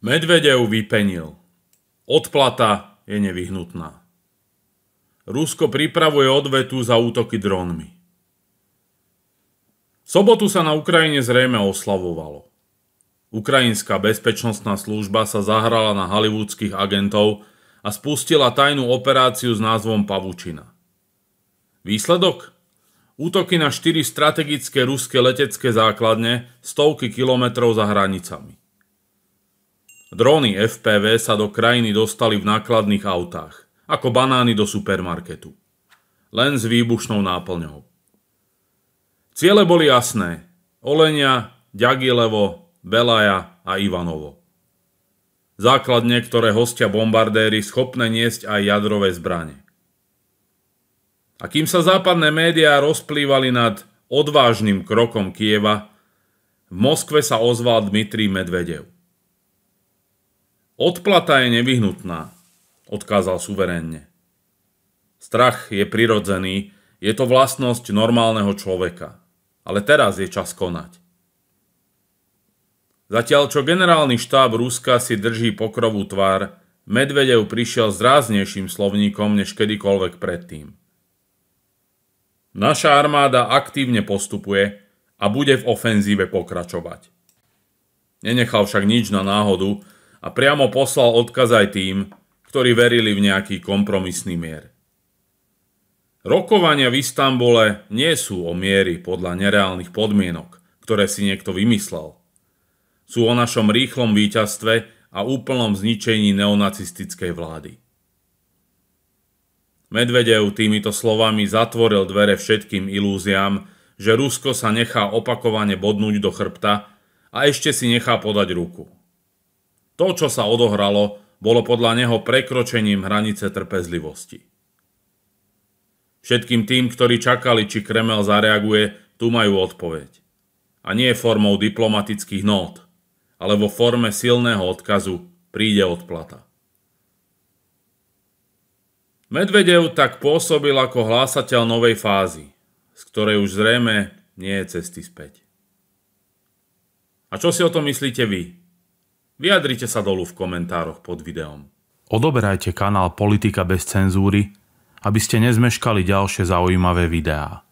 Medvedev vypenil. Odplata je nevyhnutná. Rusko pripravuje odvetu za útoky drónmi. V sobotu sa na Ukrajine zrejme oslavovalo. Ukrajinská bezpečnostná služba sa zahrala na hollywoodských agentov a spustila tajnú operáciu s názvom Pavučina. Výsledok? Útoky na 4 strategické ruské letecké základne stovky kilometrov za hranicami. Dróny FPV sa do krajiny dostali v nákladných autách, ako banány do supermarketu. Len s výbušnou náplňou. Ciele boli jasné. Olenia, Ďagilevo, Belaja a Ivanovo. Základne, ktoré hostia bombardéry schopné niesť aj jadrové zbrane. A kým sa západné médiá rozplývali nad odvážnym krokom Kyjeva, v Moskve sa ozval Dmitrij Medvedev. Odplata je nevyhnutná, odkázal suverénne. Strach je prirodzený, je to vlastnosť normálneho človeka. Ale teraz je čas konať. Zatiaľ čo generálny štáb Ruska si drží pokrovú tvár, Medvedev prišiel s ráznejším slovníkom než kedykoľvek predtým. Naša armáda aktívne postupuje a bude v ofenzíve pokračovať. Nenechal však nič na náhodu a priamo poslal odkaz aj tým, ktorí verili v nejaký kompromisný mier. Rokovania v Istanbule nie sú o mieri podľa nereálnych podmienok, ktoré si niekto vymyslel. Sú o našom rýchlom víťazstve a úplnom zničení neonacistickej vlády. Medvedev týmito slovami zatvoril dvere všetkým ilúziám, že Rusko sa nechá opakovane bodnúť do chrbta a ešte si nechá podať ruku. To, čo sa odohralo, bolo podľa neho prekročením hranice trpezlivosti. Všetkým tým, ktorí čakali, či Kremel zareaguje, tu majú odpoveď. A nie formou diplomatických nót, ale vo forme silného odkazu príde odplata. Medvedev tak pôsobil ako hlásateľ novej fázy, z ktorej už zrejme nie je cesty späť. A čo si o tom myslíte vy? Vyjadrite sa dolu v komentároch pod videom. Odoberajte kanál Politika bez cenzúry, aby ste nezmeškali ďalšie zaujímavé videá.